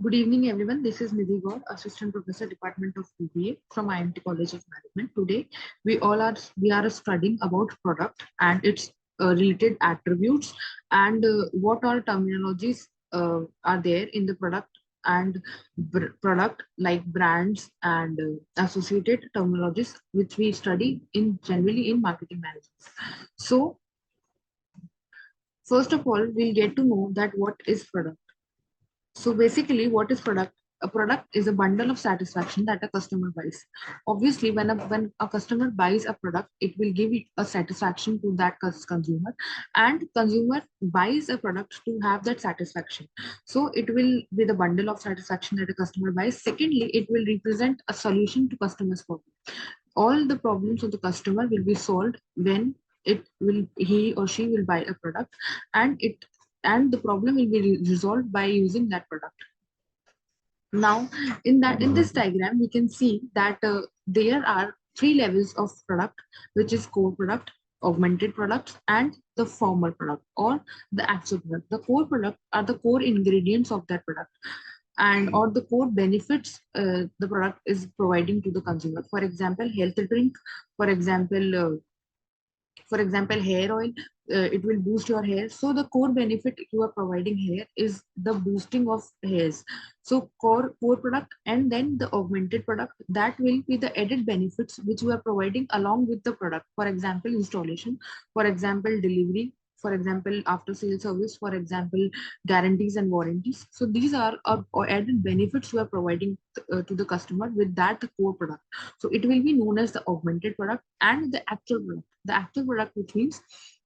Good evening, everyone. This is Nidhi Gaur, Assistant Professor, Department of BBA from IIMT College of Management. Today, we are studying about product and its related attributes and what all terminologies are there in the product and product like brands and associated terminologies which we study in generally in marketing management. So, first of all, we'll get to know that what is product. So basically, what is product? A product is a bundle of satisfaction that a customer buys. Obviously, when a customer buys a product, it will give it a satisfaction to that consumer, and consumer buys a product to have that satisfaction. So it will be the bundle of satisfaction that a customer buys. Secondly, it will represent a solution to customers' problem. All the problems of the customer will be solved when he or she will buy a product, and the problem will be resolved by using that product. Now, in this diagram, we can see that there are three levels of product, which is core product, augmented products, and the formal product or the actual product. The core product are the core ingredients of that product and or the core benefits the product is providing to the consumer. For example, health drink. For example, hair oil. It will boost your hair. So the core benefit you are providing here is the boosting of hairs. So core product, and then the augmented product, that will be the added benefits which you are providing along with the product. For example, installation. For example, delivery. For example, after sale service. For example, guarantees and warranties. So these are added benefits you are providing to the customer with that core product. So it will be known as the augmented product. And the actual product, which means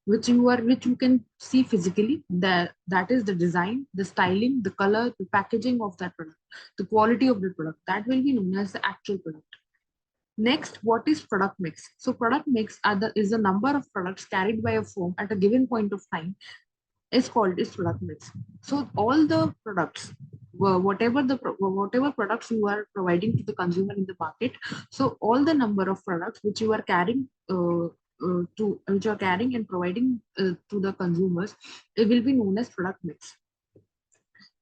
which you can see physically, that is the design, the styling, the color, the packaging of that product, the quality of the product, that will be known as the actual product. Next, what is product mix? So product mix is the number of products carried by a firm at a given point of time, is called as product mix. So all the products, whatever products you are providing to the consumer in the market, so all the number of products which you are carrying to which you are carrying and providing to the consumers, it will be known as product mix.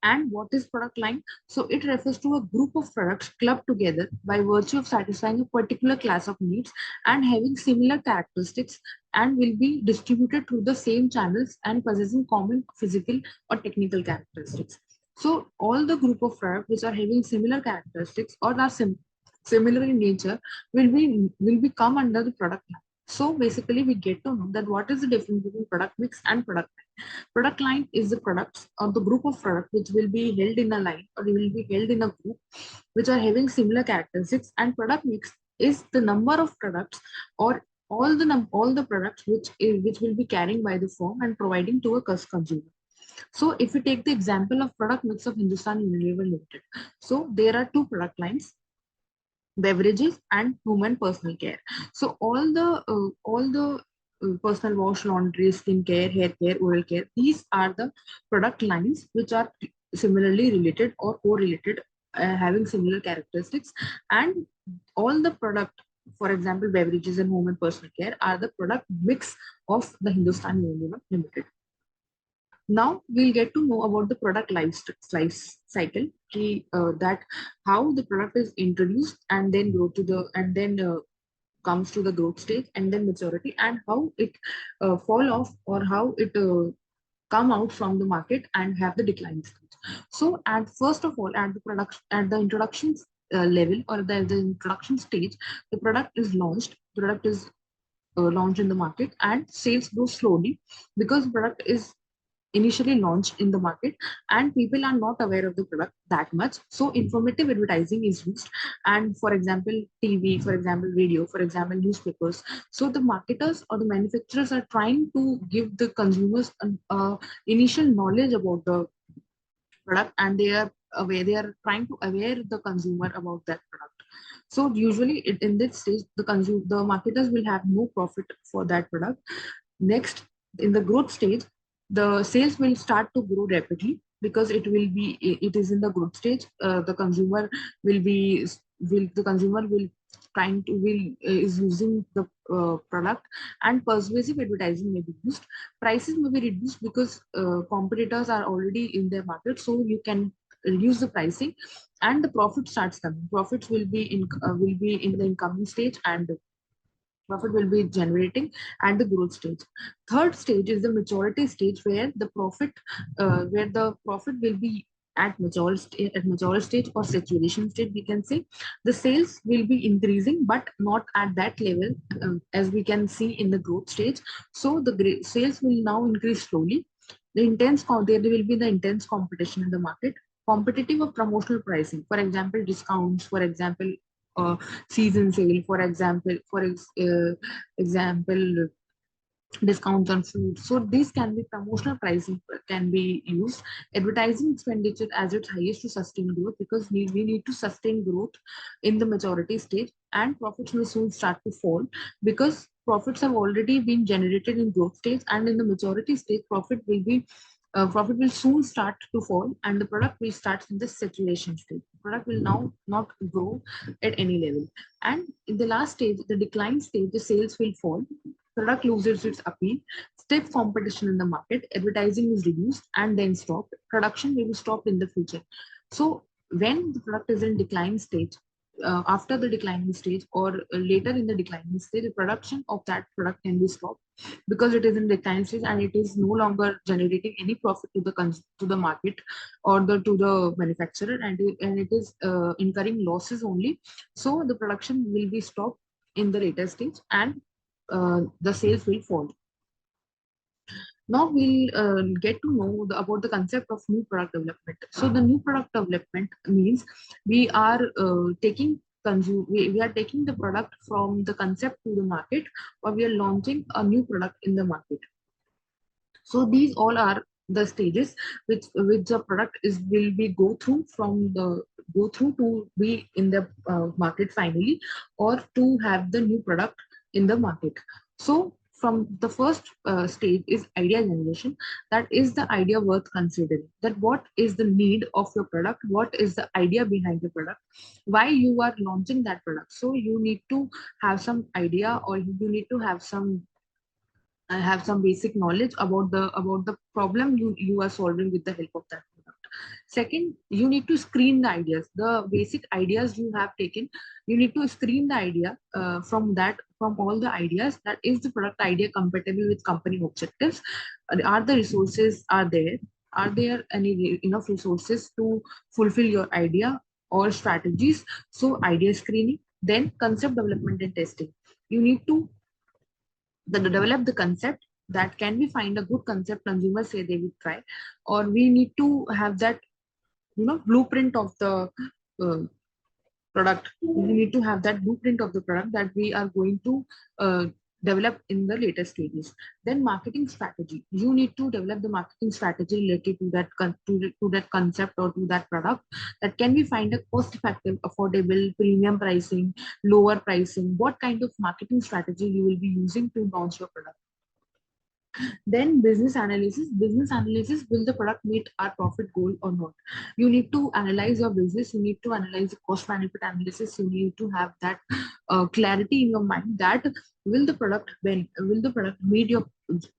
And what is product line? So it refers to a group of products clubbed together by virtue of satisfying a particular class of needs and having similar characteristics, and will be distributed through the same channels and possessing common physical or technical characteristics. So all the group of products which are having similar characteristics or are similar in nature will be come under the product line. So basically, we get to know that what is the difference between product mix and product line. Product line is the products or the group of products which will be held in a line or will be held in a group which are having similar characteristics, and product mix is the number of products or all the products which will be carrying by the firm and providing to a consumer. So if we take the example of product mix of Hindustan Unilever Limited, so there are two product lines: beverages and home and personal care. So all the personal wash, laundry, skin care, hair care, oral care, these are the product lines which are similarly related or correlated, having similar characteristics. And all the product, for example, beverages and home and personal care, are the product mix of the Hindustan Unilever Limited. Now we'll get to know about the product life cycle, that how the product is introduced and then grow to the and then comes to the growth stage and then maturity, and how it fall off or how it come out from the market and have the decline stage. So at first of all, at the introduction level or the introduction stage, the product is launched. Product is launched in the market, and sales grow slowly because product is initially launched in the market and people are not aware of the product that much. So informative advertising is used, and for example, TV, for example, radio, for example, newspapers. So the marketers or the manufacturers are trying to give the consumers an initial knowledge about the product, and they are trying to aware the consumer about that product. So usually in this stage, the marketers will have no profit for that product. Next, in the growth stage, the sales will start to grow rapidly because it is in the growth stage. The consumer will trying to will is using the product, and persuasive advertising may be used. Prices may be reduced because competitors are already in their market, so you can reduce the pricing, and the profit starts coming. Profits will be in the incoming stage, and profit will be generating at the growth stage. Third stage is the maturity stage, where the profit will be at mature stage or saturation stage, we can say. The sales will be increasing, but not at that level, as we can see in the growth stage. So the sales will now increase slowly. There will be the intense competition in the market, competitive or promotional pricing, for example discounts, for example season sale, example discounts on food. So these can be promotional pricing, can be used. Advertising expenditure as its highest to sustain growth, because we need to sustain growth in the maturity stage, and profits will soon start to fall, because profits have already been generated in growth stage, and in the maturity stage profit will soon start to fall, and the product will start in the saturation stage. Product will now not grow at any level, and in the last stage, the decline stage, the sales will fall, product loses its appeal, stiff competition in the market, advertising is reduced and then stopped, production will be stopped in the future. So when the product is in decline stage, after the declining stage, or later in the declining stage, the production of that product can be stopped, because it is in decline stage and it is no longer generating any profit to the market, or to the manufacturer, and it is incurring losses only. So the production will be stopped in the later stage, and the sales will fall. Now we'll get to know about the concept of new product development. So the new product development means we are we are taking the product from the concept to the market, or we are launching a new product in the market. So these all are the stages which the product is will be go through to be in the market finally, or to have the new product in the market. So from the first stage is idea generation. That is the idea worth considering. That what is the need of your product? What is the idea behind the product? Why you are launching that product? So you need to have some idea, or you need to have some basic knowledge about the problem you are solving with the help of that product. Second, you need to screen the ideas, the basic ideas you have taken. You need to screen the idea from all the ideas. That is the product idea compatible with company objectives? Are the resources are there any enough resources to fulfill your idea or strategies? So idea screening. Then concept development and testing. You need to develop the concept. That can we find a good concept consumers say they will try, or we need to have that blueprint of the uh, product. We need to have that blueprint of the product that we are going to develop in the later stages. Then marketing strategy. You need to develop the marketing strategy related to to that concept or to that product. That can we find a cost effective, affordable, premium pricing, lower pricing? What kind of marketing strategy you will be using to launch your product? Then business analysis. Business analysis, will the product meet our profit goal or not? You need to analyze your business. You need to analyze the cost benefit analysis. You need to have that clarity in your mind, that will the product meet your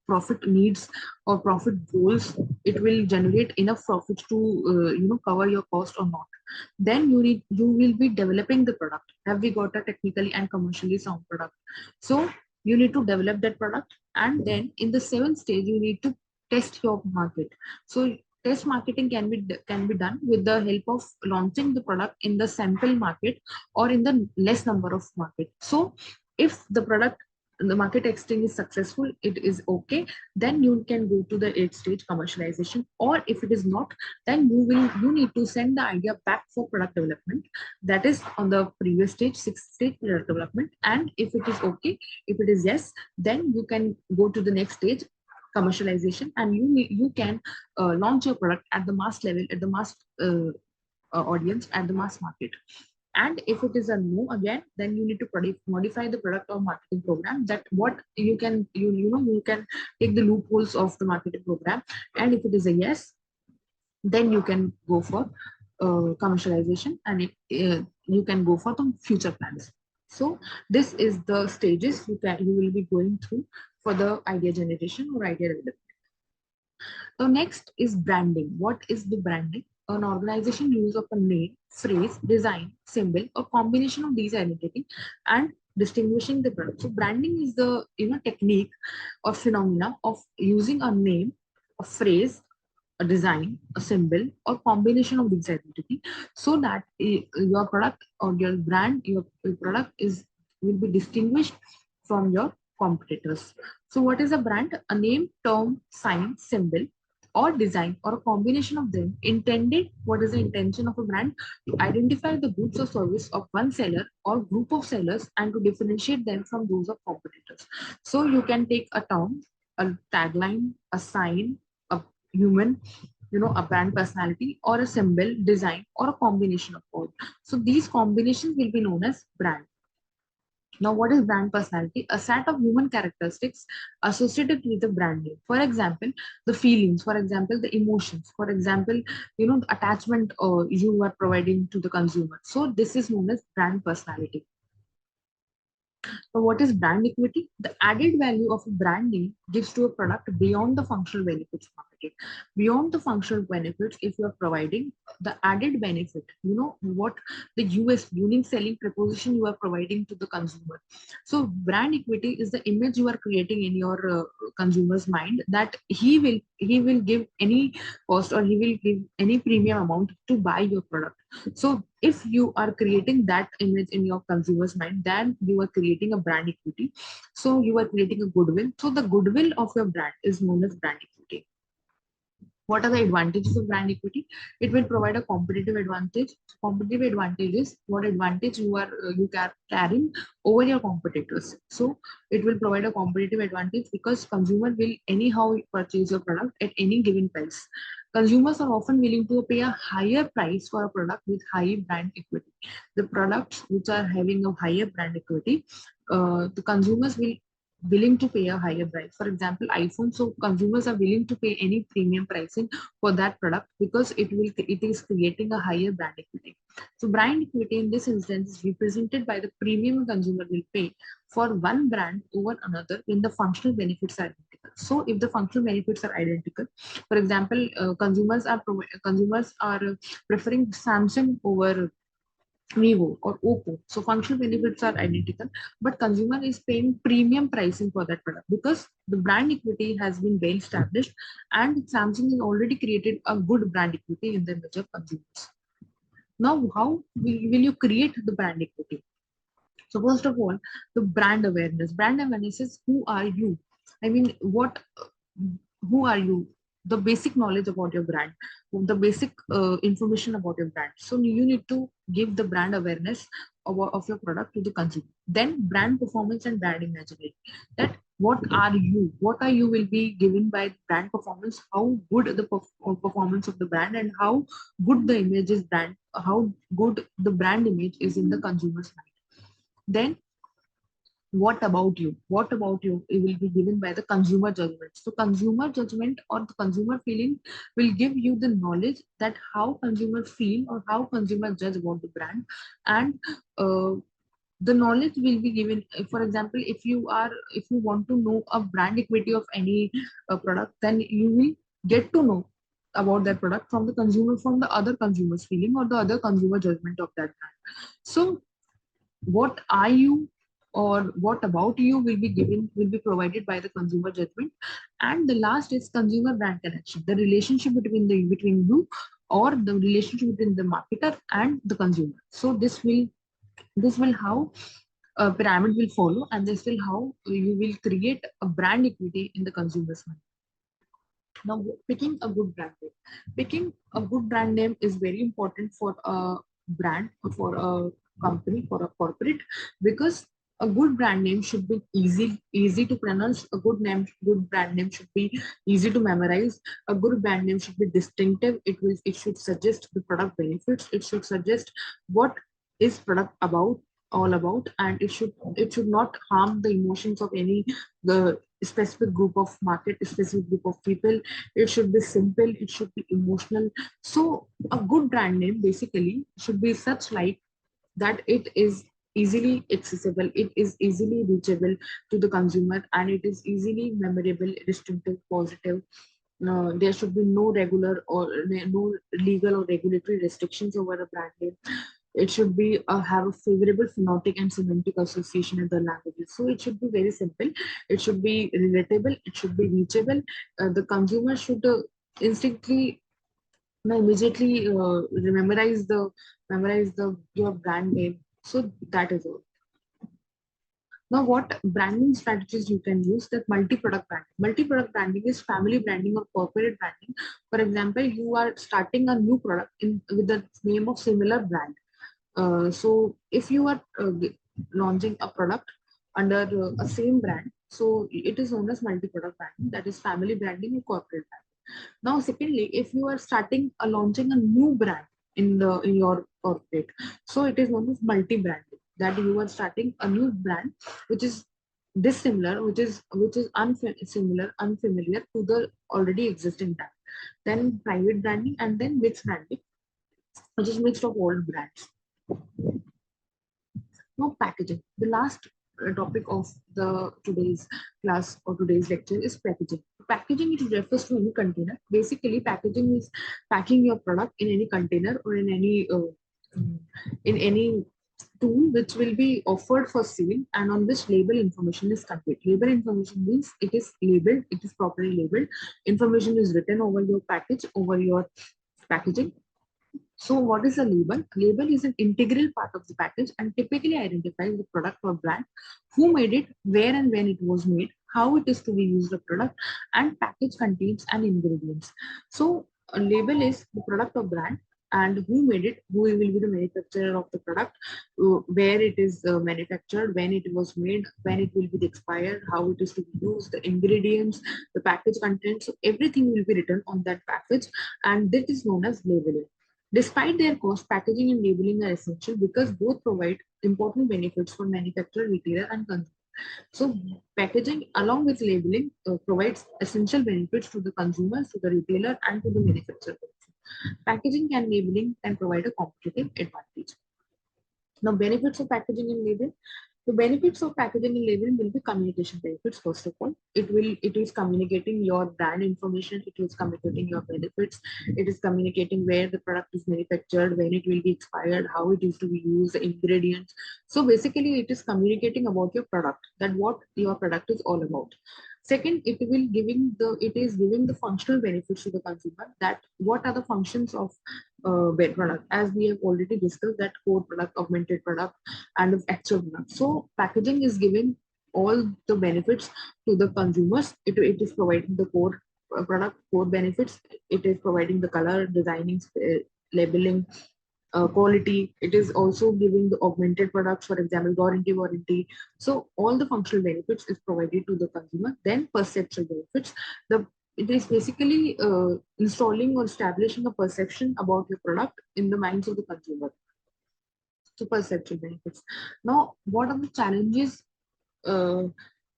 profit needs or profit goals? It will generate enough profit to cover your cost or not? Then you will be developing the product. Have we got a technically and commercially sound product? So you need to develop that product, and then in the seventh stage you need to test your market. So test marketing can be done with the help of launching the product in the sample market, or in the less number of market. So if the market testing is successful, it is okay, then you can go to the eighth stage, commercialization. Or if it is not, then you need to send the idea back for product development. That is on the previous stage, sixth stage, product development. And if it is okay, if it is yes, then you can go to the next stage, commercialization, and you can launch your product at the mass level, at the mass audience, at the mass market. And if it is a no again, then you need to modify the product or marketing program. That what you can you can take the loopholes of the marketing program. And if it is a yes, then you can go for commercialization, and you can go for the future plans. So this is the stages you will be going through for the idea generation or idea development. So next is branding. What is the branding? an organization use of a name, phrase, design, symbol, or combination of these identity and distinguishing the product. So branding is the technique or phenomena of using a name, a phrase, a design, a symbol, or combination of these identity, so that your product or your brand, your product is will be distinguished from your competitors. So what is a brand? A name, term, sign, symbol, or design, or a combination of them intended. What is the intention of a brand? To identify the goods or service of one seller or group of sellers and to differentiate them from those of competitors. So you can take a term, a tagline, a sign, a human, a brand personality, or a symbol, design, or a combination of all. So these combinations will be known as brand. Now, what is brand personality? A set of human characteristics associated with the brand name. For example, the feelings, for example, the emotions, for example, the attachment you are providing to the consumer. So this is known as brand personality. So what is brand equity? The added value of a brand name gives to a product beyond the functional benefits marketed. Beyond the functional benefits, if you are providing the added benefit, what the US unique selling proposition you are providing to the consumer. So brand equity is the image you are creating in your consumer's mind that he will give any cost or he will give any premium amount to buy your product. So if you are creating that image in your consumer's mind, then you are creating a brand equity. So you are creating a goodwill. So the goodwill of your brand is known as brand equity. What are the advantages of brand equity? It will provide a competitive advantage. Competitive advantage is what advantage you are carrying over your competitors. So it will provide a competitive advantage because consumer will anyhow purchase your product at any given price. Consumers are often willing to pay a higher price for a product with high brand equity. The products which are having a higher brand equity, the consumers will willing to pay a higher price. For example, iPhone. So consumers are willing to pay any premium pricing for that product because it is creating a higher brand equity. So brand equity in this instance is represented by the premium a consumer will pay for one brand over another when the functional benefits are identical. So if the functional benefits are identical, for example, consumers are preferring Samsung over Vivo or Oppo. So functional benefits are identical, but consumer is paying premium pricing for that product because the brand equity has been well established and Samsung has already created a good brand equity in the image of consumers. Now, how will you create the brand equity? So first of all, the brand awareness. Brand awareness is who are you? I mean, who are you? The basic knowledge about your brand, the basic information about your brand. So you need to give the brand awareness of your product to the consumer. Then brand performance and brand imagery. That what are you? What are you will be given by brand performance? How good the performance of the brand and how good the image is brand, how good the brand image is in the consumer's mind. Then what about you? What about you? It will be given by the consumer judgment. So consumer judgment or the consumer feeling will give you the knowledge that how consumers feel or how consumers judge about the brand, and uh, the knowledge will be given. For example, if you want to know a brand equity of any product, then you will get to know about that product from the consumer, from the other consumers feeling or the other consumer judgment of that brand. So what are you or what about you will be provided by the consumer judgment. And the last is consumer brand connection, the relationship between you or the relationship between the marketer and the consumer. So this will how a pyramid will follow, and this will how you will create a brand equity in the consumer's mind. Now, picking a good brand name. Picking a good brand name is very important for a brand, for a company, for a corporate, because a good brand name should be easy to pronounce. Good brand name should be easy to memorize. A good brand name should be distinctive. It should suggest the product benefits. It should suggest what is product all about, and it should not harm the emotions of any the specific group of market, a specific group of people. It should be simple, it should be emotional. So a good brand name basically should be such like that it is easily accessible, it is easily reachable to the consumer, and it is easily memorable, distinctive, positive. There should be no regular or no legal or regulatory restrictions over the brand name. It should be have a favorable phonetic and semantic association in the languages. So it should be very simple. It should be relatable. It should be reachable. The consumer should instinctively, immediately memorize the your brand name. So that is all. Now, what branding strategies you can use? That multi-product branding. Multi-product branding is family branding or corporate branding. For example, you are starting a new product with the name of similar brand. So, if you are launching a product under a same brand, so it is known as multi-product branding. That is family branding or corporate branding. Now, secondly, if you are starting launching a new brand in your corporate, so it is known as multi-branding. That you are starting a new brand which is dissimilar, which is unfamiliar to the already existing brand. Then private branding, and then mixed branding, which is mixed of all brands. Now, packaging. The last topic of the today's class or today's lecture is packaging. Packaging, it refers to any container. Basically, packaging is packing your product in any container or mm, in any tool which will be offered for sale and on which label information is conveyed. Label information means it is labeled, it is properly labeled. Information is written over your package, over your packaging. So what is a label? Label is an integral part of the package and typically identifies the product or brand, who made it, where and when it was made, how it is to be used the product, and package contains an ingredients. So a label is the product or brand and who made it, who will be the manufacturer of the product, where it is manufactured, when it was made, when it will be expired, how it is to be used, the ingredients, the package content. So everything will be written on that package and that is known as labeling. Despite their cost, packaging and labeling are essential because both provide important benefits for manufacturer, retailer, and consumer. So, packaging along with labeling provides essential benefits to the consumers, to the retailer, and to the manufacturer. Packaging and labeling can provide a competitive advantage. Now, benefits of packaging and labeling. The benefits of packaging and labeling will be communication benefits. First of all, it is communicating your brand information. It is communicating your benefits. It is communicating where the product is manufactured, when it will be expired, how it is to be used, the ingredients. So basically, it is communicating about your product, that what your product is all about. Second, it is giving the functional benefits to the consumer. That what are the functions of wet product, as we have already discussed, that core product, augmented product, and of actual product. So packaging is giving all the benefits to the consumers. It is providing the core product, core benefits. It is providing the color, designing, labeling, quality. It is also giving the augmented products, for example, warranty. So all the functional benefits is provided to the consumer. Then perceptual benefits. The it is basically installing or establishing a perception about your product in the minds of the consumer. So perceptual benefits. Now, what are the challenges uh,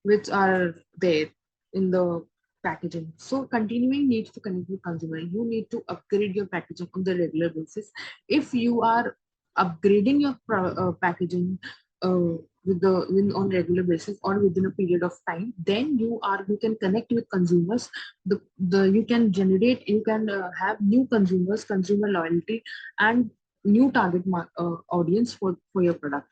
which are there in the packaging? So continuing needs to connect with consumer. You need to upgrade your packaging on the regular basis. If you are upgrading your packaging on regular basis or within a period of time, then you can connect with consumers. The you can have new consumers, consumer loyalty, and new target audience for your product.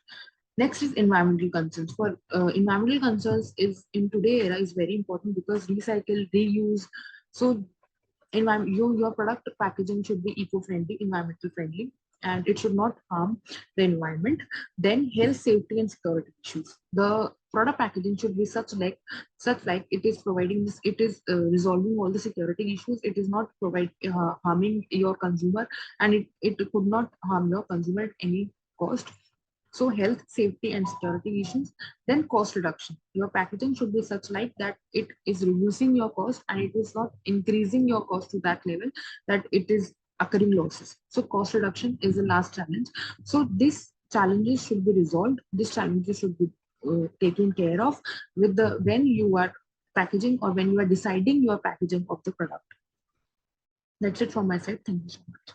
Next is environmental concerns. For environmental concerns is in today era is very important because recycle, reuse. So your product packaging should be eco-friendly, environmental friendly, and it should not harm the environment. Then health, safety, and security issues. The product packaging should be such like it is providing this, it is resolving all the security issues. It is not harming your consumer, and it could not harm your consumer at any cost. So health, safety, and security issues. Then cost reduction. Your packaging should be such like that it is reducing your cost and it is not increasing your cost to that level that it is occurring losses. So cost reduction is the last challenge. So these challenges should be resolved. These challenges should be taken care of with the when you are packaging or when you are deciding your packaging of the product. That's it from my side. Thank you so much.